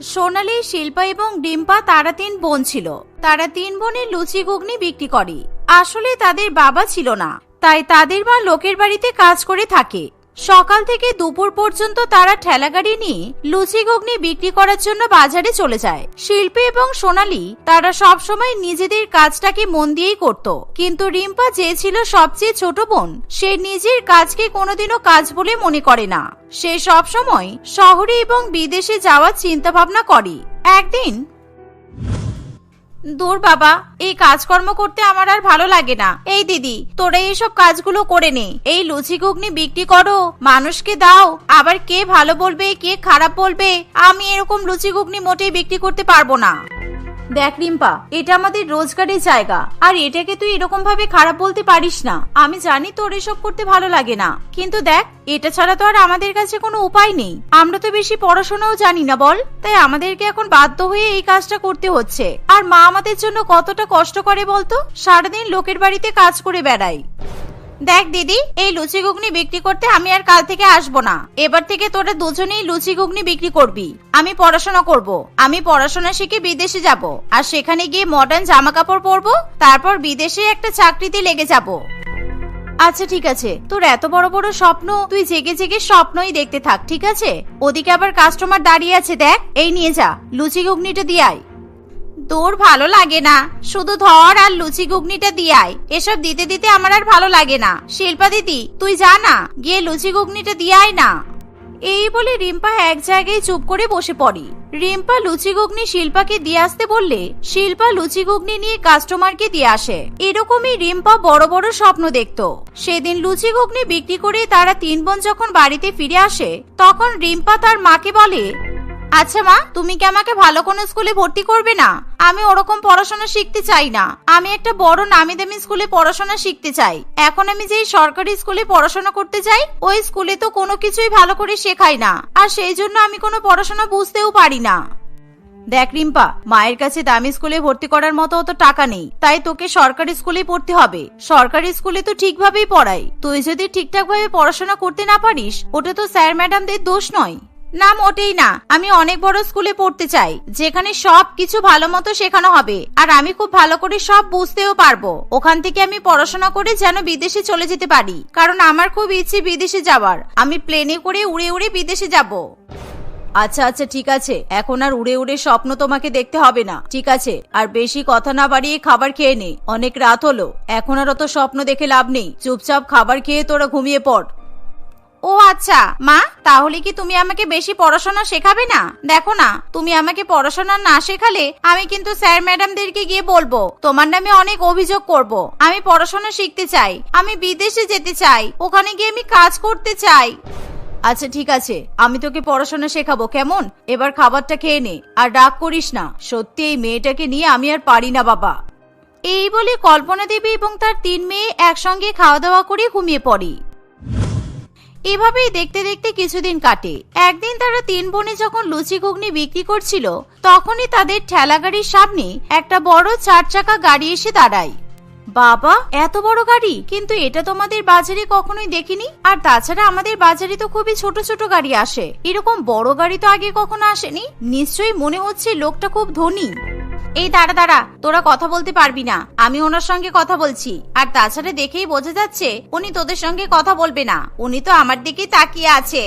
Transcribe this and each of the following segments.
সোনালী, শিল্পা এবং ডিম্পা তারা 3 বোন ছিল। তারা 3 বোনের লুচি ঘুগনি বিক্রি করে। আসলে তাদের বাবা ছিল না, তাই তাদের মা লোকের বাড়িতে কাজ করে থাকে। সকাল থেকে দুপুর পর্যন্ত তারা ঠেলাগাড়ি নিয়ে লুচি ঘুগনি বিক্রি করার জন্য বাজারে চলে যায়। শিল্পী এবং সোনালী তারা সব সময় নিজেদের কাজটাকে মন দিয়েই করত, কিন্তু রিম্পা যে ছিল সবচেয়ে ছোট বোন, সে নিজের কাজকে কোনোদিনও কাজ বলে মনে করে না। সে সব সময় শহরে এবং বিদেশে যাওয়ার চিন্তা ভাবনা করে। একদিন, দূর বাবা, এই কাজকর্ম করতে আমার আর ভালো লাগে না। এই দিদি, তোরা এইসব কাজগুলো করে নে। এই লুচি ঘুগনি বিক্রি করো, মানুষকে দাও, আবার কে ভালো বলবে কে খারাপ বলবে। আমি এরকম লুচি ঘুগনি মোটেই বিক্রি করতে পারবো না। দেখ রিম্পা, এটা আমাদের রোজগারের জায়গা, আর এটাকে তুই এরকম ভাবে খারাপ বলতে পারিস না। আমি জানি তোর এসব করতে ভালো লাগে না, কিন্তু দেখ, এটা ছাড়া তো আর আমাদের কাছে কোনো উপায় নেই। আমরা তো বেশি পড়াশোনাও জানি না বল, তাই আমাদেরকে এখন বাধ্য হয়ে এই কাজটা করতে হচ্ছে। আর মা আমাদের জন্য কতটা কষ্ট করে বলতো, সারাদিন লোকের বাড়িতে কাজ করে বেড়াই। দেখ দিদি, এই লুচি ঘুগনি বিক্রি করতে আমি আর কাল থেকে আসবো না। এবার থেকে তোরা দুজনেই লুচি ঘুগনি বিক্রি করবি। আমি পড়াশোনা করব। আমি পড়াশোনা শিখে বিদেশে যাব, আর সেখানে গিয়ে মডার্ন জামা কাপড় পরবো, তারপর বিদেশে একটা চাকরিতে লেগে যাব। আচ্ছা ঠিক আছে, তোর এত বড় বড় স্বপ্ন, তুই জেগে জেগে স্বপ্নই দেখতে থাক, ঠিক আছে? ওদিকে আবার কাস্টমার দাঁড়িয়ে আছে, দেখ। এই নিয়ে যা, লুচি ঘুগনিটা দিয়ে আয়। তোর ভালো লাগে না, শুধু ধর আর লুচি ঘুগনিটা দিয়ে আয়। এসব দিতে দিতে আমার আর ভালো লাগে না। শিল্পা দিদি, তুই যা না, গিয়ে লুচি ঘুগনিটা দিয়ে আয় না। এই বলে রিম্পা এক জায়গায় চুপ করে বসে পড়ে। রিম্পা লুচি ঘুগনি শিল্পাকে দিয়ে আসতে বললে শিল্পা লুচি ঘুগনি নিয়ে কাস্টমারকে দিয়ে আসে। এরকমই রিম্পা বড় বড় স্বপ্ন দেখতো। সেদিন লুচি ঘুগনি বিক্রি করে তারা 3 বোন যখন বাড়িতে ফিরে আসে, তখন রিম্পা তার মাকে বলে, আচ্ছা মা, তুমি কি আমাকে ভালো কোনো স্কুলে ভর্তি করবে না? আমি ওরকম পড়াশোনা শিখতে চাই না। আমি একটা বড় নামি দামি স্কুলে পড়াশোনা শিখতে চাই। এখন আমি যেই সরকারি স্কুলে পড়াশোনা করতে যাই, ওই স্কুলে তো কোনো কিছুই ভালো করে শেখায় না, আর সেই জন্য আমি কোনো পড়াশোনা বুঝতেও পারি না। দেখ রিম্পা, মায়ের কাছে দামি স্কুলে ভর্তি করার মতো অত টাকা নেই, তাই তোকে সরকারি স্কুলে পড়তে হবে। সরকারি স্কুলে তো ঠিকভাবেই পড়ায়। তুই যদি ঠিকঠাক ভাবে পড়াশোনা করতে না পারিস, ওটা তো স্যার ম্যাডামদের দোষ নয়। না, মোটেই না। আমি অনেক বড় স্কুলে পড়তে চাই, যেখানে সব কিছু ভালো মতো শেখানো হবে, আর আমি খুব ভালো করে সব বুঝতেও পারবো। ওখান থেকে আমি পড়াশোনা করে যেন বিদেশে চলে যেতে পারি, কারণ আমার খুব ইচ্ছে বিদেশে যাওয়ার। আমি প্লেনে করে উড়ে উড়ে বিদেশে যাব। আচ্ছা আচ্ছা ঠিক আছে, এখন আর উড়ে উড়ে স্বপ্ন তোমাকে দেখতে হবে না, ঠিক আছে? আর বেশি কথা না বাড়িয়ে খাবার খেয়ে নে, অনেক রাত হলো। এখন আর অত স্বপ্ন দেখে লাভ নেই। চুপচাপ খাবার খেয়ে তোরা ঘুমিয়ে পড়। ও আচ্ছা মা, তাহলে কি তুমি আমাকে বেশি পড়াশোনা শেখাবে না? দেখো না, তুমি আমাকে পড়াশোনা না শেখালে আমি কিন্তু স্যার ম্যাডামদেরকে গিয়ে বলবো, তোমার নামে অনেক অভিযোগ করব। আমি পড়াশোনা শিখতে চাই, আমি বিদেশে যেতে চাই, ওখানে গিয়ে আমি কাজ করতে চাই। আচ্ছা ঠিক আছে, আমি তোকে পড়াশোনা শেখাবো, কেমন? এবার খাবারটা খেয়ে নে, আর রাগ করিস না। সত্যি এই মেয়েটাকে নিয়ে আমি আর পারি না বাবা। এই বলে কল্পনা দেবী এবং তার 3 মেয়ে একসঙ্গে খাওয়া দাওয়া করে ঘুমিয়ে পড়ে। এভাবেই দেখতে দেখতে কিছুদিন কাটে। একদিন তারা 3 বোনে যখন লুচি ঘুগনি বিক্রি করছিল, তখনই তাদের ঠেলাগাড়ির সামনে একটা বড় 4 চাকা গাড়ি এসে দাঁড়ায়। বাবা, এত বড় গাড়ি! কিন্তু এটা তোমাদের বাজারে কখনোই দেখিনি। আর তাছাড়া আমাদের বাজারে তো খুবই ছোট ছোট গাড়ি আসে, এরকম বড় গাড়ি তো আগে কখনো আসেনি। নিশ্চয়ই মনে হচ্ছে লোকটা খুব ধনী। এই দাঁড়া দাঁড়া, তোরা কথা বলতে পারবি না, আমি ওনার সঙ্গে কথা বলছি। আর তাছাড়া দেখেই বোঝা যাচ্ছে উনি তোদের সঙ্গে কথা বলবে না, উনি তো আমার দিকে তাকিয়ে আছে।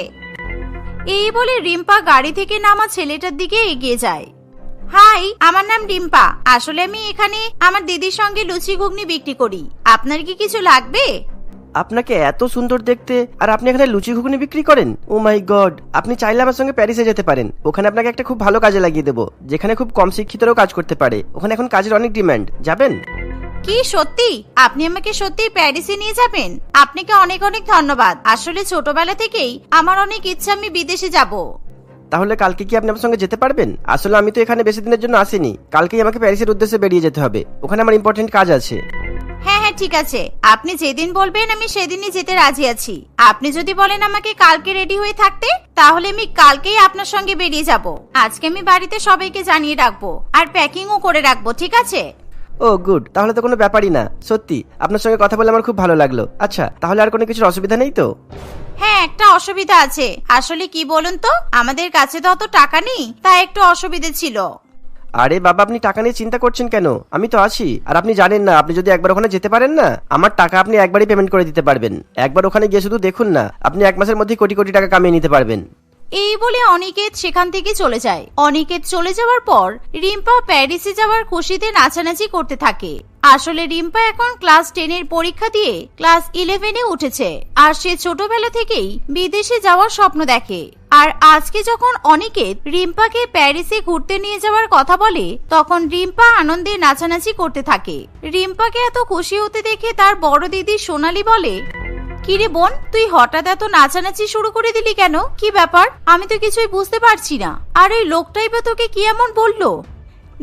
এই বলে রিম্পা গাড়ি থেকে নামা ছেলেটার দিকে এগিয়ে যায়। হাই, আমার নাম রিম্পা। আসলে আমি এখানে আমার দিদির সঙ্গে লুচি ঘুগনি বিক্রি করি। আপনার কি কিছু লাগবে? আপনাকে এত সুন্দর দেখতে, আর আপনি এখানে লুচি ঘুগনি বিক্রি করেন? ও মাই গড! আপনি চাইলে আমার সঙ্গে প্যারিসে যেতে পারেন। ওখানে আপনাকে একটা খুব ভালো কাজে লাগিয়ে দেবো, যেখানে খুব কম শিক্ষিতরাও কাজ করতে পারে। ওখানে এখন কাজের অনেক ডিমান্ড। যাবেন? কি সত্যি? আপনি আমাকে সত্যি প্যারিসে নিয়ে যাবেন? আপনাকে অনেক অনেক ধন্যবাদ। আসলে ছোটবেলা থেকেই আমার অনেক ইচ্ছা আমি বিদেশে যাব। তাহলে কালকে কি আপনি আমার সঙ্গে যেতে পারবেন? আসলে আমি তো এখানে বেশি দিনের জন্য আসিনি, কালকেই আমাকে প্যারিসের উদ্দেশ্যে বেরিয়ে যেতে হবে। ওখানে আমার ইম্পর্টেন্ট কাজ আছে। হ্যাঁ হ্যাঁ ঠিক আছে, আপনি যেদিন বলবেন আমি সেদিনই যেতে রাজি আছি। আপনি যদি বলেন আমাকে কালকে রেডি হয়ে থাকতে, তাহলে আমি কালকেই আপনার সঙ্গে বেরিয়ে যাব। আজকে আমি বাড়িতে সবাইকে জানিয়ে রাখবো, আর প্যাকিংও করে রাখবো, ঠিক আছে? ও গুড, তাহলে তো কোনো ব্যাপারই না। সত্যি আপনার সঙ্গে কথা বলে আমার খুব ভালো লাগলো। আচ্ছা, তাহলে আর কোনো কিছুর অসুবিধা নেই তো? হ্যাঁ, একটা অসুবিধা আছে। আসলে কি বলুন তো, আমাদের কাছে তো অত টাকা নেই, তাই একটু অসুবিধা ছিল। আরে বাবা, আপনি টাকা নিয়ে চিন্তা করছেন কেন? আমি তো আছি। আর আপনি জানেন না, আপনি যদি একবার ওখানে যেতে পারেন না, আমার টাকা আপনি একবারই পেমেন্ট করে দিতে পারবেন। একবার ওখানে গিয়ে শুধু দেখুন না, আপনি 1 মাসের মধ্যে কোটি কোটি টাকা কামিয়ে নিতে পারবেন। এই বলে অনিকেত সেখান থেকে চলে যায়। অনিকেত চলে যাওয়ার পর রিম্পা প্যারিসে যাওয়ার খুশিতে নাচানাচি করতে থাকে। আসলে রিম্পা এখন ক্লাস 10 এর পরীক্ষা দিয়ে ক্লাস 11-এ উঠেছে, আর সে ছোটবেলা থেকেই বিদেশে যাওয়ার স্বপ্ন দেখে। আর আজকে যখন অনিকেত রিম্পাকে প্যারিসে ঘুরতে নিয়ে যাওয়ার কথা বলে, তখন রিম্পা আনন্দে নাচানাচি করতে থাকে। রিম্পাকে এত খুশি হতে দেখে তার বড় দিদি সোনালি বলে, কিরে বোন, তুই হঠাৎ এত নাচানাচি শুরু করে দিলি কেন? কি ব্যাপার? আমি তো কিছুই বুঝতে পারছি না। আর ওই লোকটাই বা তোকে কি এমন বললো?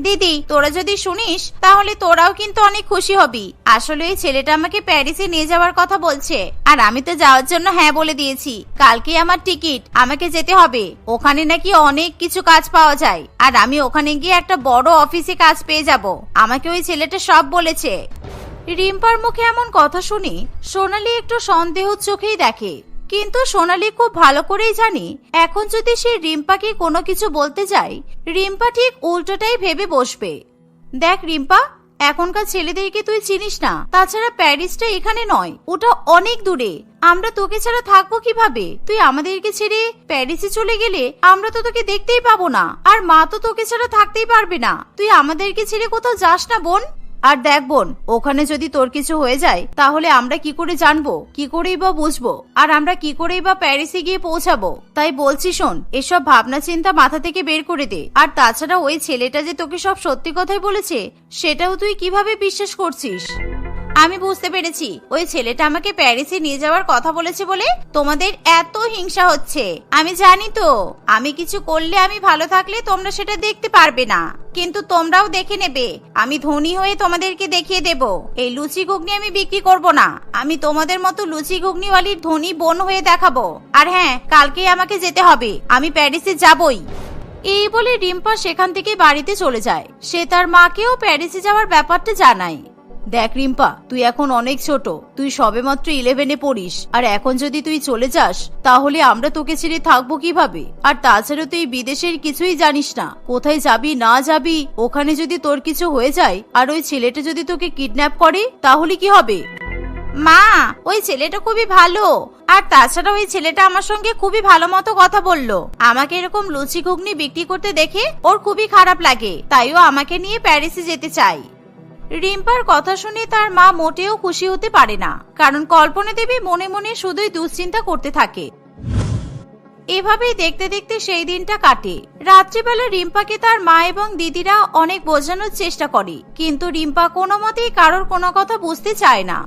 দিদি, তোরা যদি শুনিস তাহলে তোরাও কিন্তু অনেক খুশি হবি। আসলে এই ছেলেটা আমাকে প্যারিসে নিয়ে যাওয়ার কথা বলছে, আর আমি তো যাওয়ার জন্য হ্যাঁ বলে দিয়েছি। কালকে আমার টিকিট, আমাকে যেতে হবে। ওখানে নাকি অনেক কিছু কাজ পাওয়া যায়, আর আমি ওখানে গিয়ে একটা বড় অফিসে কাজ পেয়ে যাব। আমাকে ওই ছেলেটা সব বলেছে। রিম্পার মুখে এমন কথা শুনে সোনালি একটু সন্দেহ চোখেই দেখে, কিন্তু সোনালি খুব ভালো করেই জানে এখন যদি সে রিম্পাকে কোনো কিছু বলতে যায়, রিম্পা ঠিক উল্টোটাই ভেবে বসবে। দেখ রিম্পা, এখনকার ছেলেদেরকে তুই চিনিস না। তাছাড়া প্যারিসটা এখানে নয়, ওটা অনেক দূরে। আমরা তোকে ছাড়া থাকবো কিভাবে? তুই আমাদেরকে ছেড়ে প্যারিসে চলে গেলে আমরা তো তোকে দেখতেই পাবো না, আর মা তো তোকে ছাড়া থাকতেই পারবে না। তুই আমাদেরকে ছেড়ে কোথাও যাস না বোন। আর দেখ বোন, ওখানে যদি তোর কিছু হয়ে যায় তাহলে আমরা কি করে জানবো, কি করেই বা বুঝবো, আর আমরা কি করেই বা প্যারিসে গিয়ে পৌঁছাবো? তাই বলছি শোন, এসব ভাবনা চিন্তা মাথা থেকে বের করে দে। আর তাছাড়া ওই ছেলেটা যে তোকে সব সত্যি কথাই বলেছে, সেটাও তুই কিভাবে বিশ্বাস করছিস? আমি বুঝতে পেরেছি, ওই ছেলেটা আমাকে প্যারিসে নিয়ে যাওয়ার কথা বলেছে বলে তোমাদের এত হিংসা হচ্ছে। আমি জানি তো, আমি কিছু করলে, আমি ভালো থাকলে তোমরা সেটা দেখতে পারবে না, কিন্তু তোমরাও দেখে নেবে। আমি ধনী হয়ে তোমাদেরকে দেখিয়ে দেব এই লুচি ঘুগনি আমি বিক্রি করব না। আমি তোমাদের মতো লুচি ঘুগনিওয়ালির ধনী বোন হয়ে দেখাবো। আর হ্যাঁ, কালকেই আমাকে যেতে হবে, আমি প্যারিসে যাবই। এই বলে রিম্পা সেখান থেকে বাড়িতে চলে যায়। সে তার মাকেও প্যারিসে যাওয়ার ব্যাপারটা জানায়। দেখ রিম্পা, তুই এখন অনেক ছোট, তুই সবেমাত্র 11-এ পড়িস। আর এখন যদি তুই চলে যাস তাহলে আমরা তোকে ছেড়ে থাকবো কিভাবে? আর তাছাড়া তুই বিদেশের কিছুই জানিস না, কোথায় যাবি না যাবি। ওখানে যদি তোর কিছু হয়ে যায় আর ওই ছেলেটা যদি তোকে কিডন্যাপ করে, তাহলে কি হবে? মা, ওই ছেলেটা খুবই ভালো। আর তাছাড়া ওই ছেলেটা আমার সঙ্গে খুবই ভালো মতো কথা বললো। আমাকে এরকম লুচি ঘুগনি বিক্রি করতে দেখে ওর খুবই খারাপ লাগে, তাইও আমাকে নিয়ে প্যারিসে যেতে চাই। রিম্পার কথা শুনে তার মা মোটেও খুশি হতে পারে না, কারণ কল্পনা দেবী মনে মনে শুধুই দুশ্চিন্তা করতে থাকে। এভাবেই দেখতে দেখতে সেই দিনটা কাটে। রাত্রিবেলা রিম্পাকে তার মা এবং দিদিরা অনেক বোঝানোর চেষ্টা করে, কিন্তু রিম্পা কোনো মতেই কারোর কোনো কথা বুঝতে চায় না।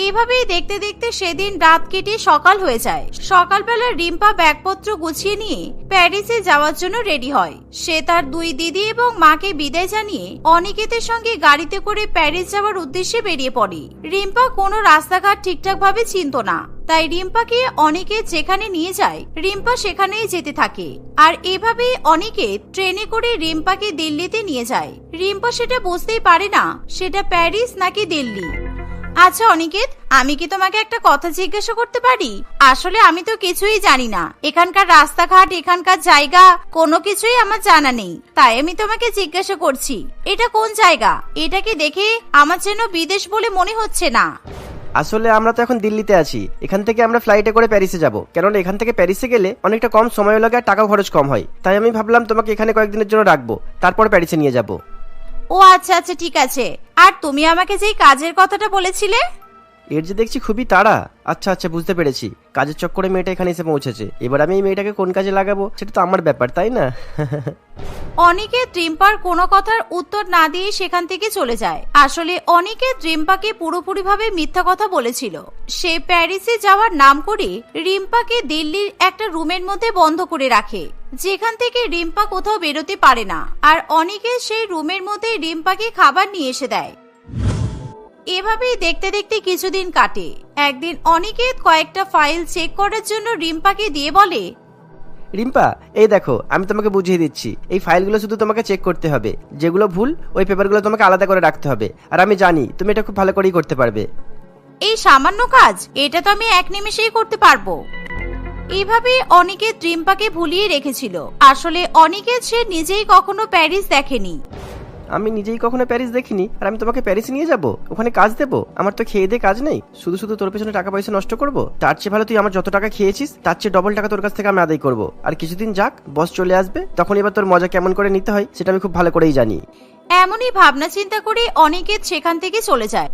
এভাবেই দেখতে দেখতে সেদিন রাত কেটে সকাল হয়ে যায়। সকালবেলা রিম্পা ব্যাগপত্র গুছিয়ে নিয়ে প্যারিসে যাওয়ার জন্য রেডি হয়। সে তার 2 দিদি এবং মাকে বিদায় জানিয়ে অনিকেতের সঙ্গে গাড়িতে করে প্যারিস যাওয়ার উদ্দেশ্যে বেরিয়ে পড়ে। রিম্পা কোনো রাস্তাঘাট ঠিকঠাক ভাবে চিনত না, তাই রিম্পাকে অনিকেত যেখানে নিয়ে যায় রিম্পা সেখানেই যেতে থাকে। আর এভাবেই অনিকেত ট্রেনে করে রিম্পাকে দিল্লিতে নিয়ে যায়। রিম্পা সেটা বুঝতেই পারে না সেটা প্যারিস নাকি দিল্লি। আচ্ছা অনিকেত, আমি কি তোমাকে একটা কথা জিজ্ঞাসা করতে পারি? আসলে আমি তো কিছুই জানি না, এখানকার রাস্তাঘাট, এখানকার জায়গা কোনো কিছুই আমার জানা নেই। তাই আমি তোমাকে জিজ্ঞাসা করছি, এটা কোন জায়গা? এটাকে দেখে আমার যেন বিদেশ বলে মনে হচ্ছে না। আসলে আমরা তো এখন দিল্লিতে আছি। এখান থেকে আমরা ফ্লাইটে করে প্যারিসে যাব, কেননা এখান থেকে প্যারিসে গেলে অনেকটা কম সময় লাগে আর টাকা খরচ কম হয়। তাই আমি ভাবলাম তোমাকে এখানে কয়েকদিনের জন্য রাখবো, তারপর প্যারিসে নিয়ে যাব। ও আচ্ছা আচ্ছা, ঠিক আছে। আর তুমি আমাকে যেই কাজের কথাটা বলেছিলে? এর যে দেখছি খুবই তাড়া। আচ্ছা আচ্ছা, বুঝতে পেরেছি, কাজের চক্করে মেয়েটা এখানে এসে পৌঁছেছে। এবার আমি এই মেয়েটাকে কোন কাজে লাগাবো সেটা তো আমার ব্যাপার, তাই না? অনিকেত রিম্পার কোনো কথার উত্তর না দিয়ে সেখান থেকে চলে যায়। আসলে অনিকেত রিম্পাকে পুরোপুরিভাবে মিথ্যা কথা বলেছিল। সে প্যারিসে যাওয়ার নাম করে রিম্পাকে দিল্লির একটা রুমের মধ্যে বন্ধ করে রাখে, যেখান থেকে রিম্পা কোথাও বেরোতে পারে না। আর অনিকেত সেই রুমের মধ্যে রিম্পাকে খাবার নিয়ে এসে দেয়। এভাবেই দেখতে দেখতে কিছুদিন কাটে। একদিন অনিকেত কয়েকটা ফাইল চেক করার জন্য রিম্পাকে দিয়ে বলে, রিম্পা, এই দেখো, আমি তোমাকে বুঝিয়ে দিচ্ছি। এই ফাইলগুলো শুধু তোমাকে চেক করতে হবে, যেগুলো ভুল ওই পেপারগুলো তোমাকে আলাদা করে রাখতে হবে। আর আমি জানি তুমি এটা খুব ভালো করেই করতে পারবে। এই সামান্য কাজ, এটা তো আমি এক নিমেষেই করতে পারবো। এভাবে অনিকেত রিম্পাকে ভুলিয়ে রেখেছিল। আসলে অনিকেত সে নিজেই কখনো প্যারিস দেখেনি। আমি নিজেই কখনো প্যারিস দেখিনি, আর আমি তোমাকে প্যারিস নিয়ে যাব, ওখানে কাজ দেবো? আমার তো খেয়ে দিয়ে কাজ নেই, শুধু শুধু তোর পেছনে টাকা পয়সা নষ্ট করবো। তার চেয়ে ভালো তুই আমার যত টাকা খেয়েছিস তার চেয়ে ডবল টাকা তোর কাছ থেকে আমি আদায় করবো। আর কিছুদিন যাক, বস চলে আসবে, তখন এবার তোর মজা কেমন করে নিতে হয় সেটা আমি খুব ভালো করেই জানি। এমনই ভাবনা চিন্তা করে অনিকেত সেখান থেকে চলে যায়।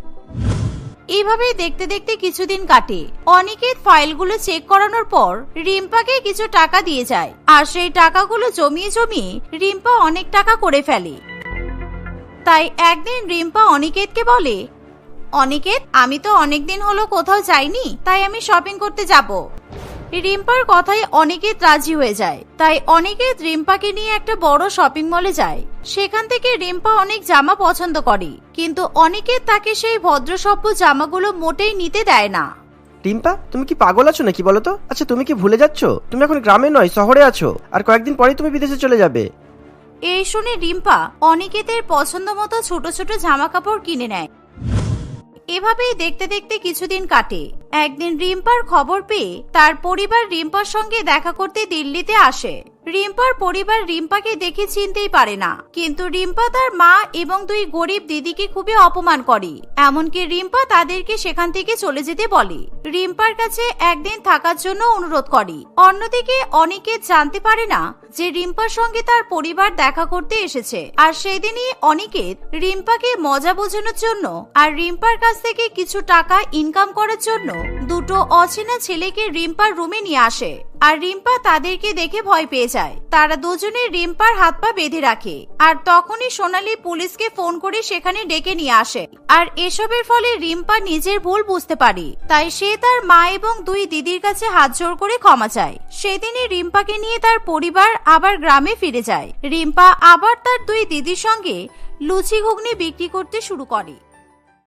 এইভাবেই দেখতে দেখতে কিছুদিন কাটে। অনিকেত ফাইলগুলো চেক করানোর পর রিম্পাকে কিছু টাকা দিয়ে যায়, আর সেই টাকাগুলো জমিয়ে জমিয়ে রিম্পা অনেক টাকা করে ফেলে। তাই একদিন রিম্পা অনিকেতকে বলে, অনিকেত, আমি তো অনেকদিন হলো কোথাও যাইনি, তাই আমি শপিং করতে যাব। রিম্পার কথায় অনিকেত রাজি হয়ে যায়। তাই অনিকেত রিম্পাকে নিয়ে একটা বড় শপিং মলে যায়। সেখান থেকে রিম্পা অনেক জামা পছন্দ করে, কিন্তু অনিকেত তাকে সেই ভদ্রসভ্য জামাগুলো মোটেই নিতে দেয় না। রিম্পা, তুমি কি পাগল আছো নাকি বলো তো? আচ্ছা, তুমি কি ভুলে যাচ্ছ তুমি এখন গ্রামে নয় শহরে আছো, আর কয়েকদিন পরেই তুমি বিদেশে চলে যাবে। এই শুনে রিম্পা অনিকেতের পছন্দ মতো ছোট ছোট জামা কাপড় কিনে নেয়। এভাবেই দেখতে দেখতে কিছুদিন কাটে। একদিন রিম্পার খবর পেয়ে তার পরিবার রিম্পার সঙ্গে দেখা করতে দিল্লিতে আসে। রিম্পার পরিবার রিম্পাকে দেখে চিনতেই পারে না, কিন্তু রিম্পা তার মা এবং দুই গরিব দিদিকে খুবই অপমান করে। এমনকি রিম্পা তাদেরকে সেখান থেকে চলে যেতে বলে। রিম্পার কাছে একদিন থাকার জন্য অনুরোধ করে। অন্যদিকে অনিকেত জানতে পারে না যে রিম্পার সঙ্গে তার পরিবার দেখা করতে এসেছে। আর সেদিনই অনিকেত রিম্পাকে মজা বোঝানোর জন্য আর রিম্পার কাছ থেকে কিছু টাকা ইনকাম করার জন্য দুটো অচেনা ছেলেকে রিম্পার রুমে নিয়ে আসে। আর রিম্পা তাদেরকে দেখে ভয় পেয়ে যায়। তারা দুজনে রিম্পার হাত পা বেঁধে রাখে। আর তখনই সোনালী পুলিশকে ফোন করে সেখানে ডেকে নিয়ে আসে। আর এসবের ফলে রিম্পা নিজের ভুল বুঝতে পারে। তাই সে তার মা এবং দুই দিদির কাছে হাত জোড় করে ক্ষমা চায়। সেদিনই রিম্পাকে নিয়ে তার পরিবার আবার গ্রামে ফিরে যায়। রিম্পা আবার তার দুই দিদির সঙ্গে লুচি ঘুগনি বিক্রি করতে শুরু করে।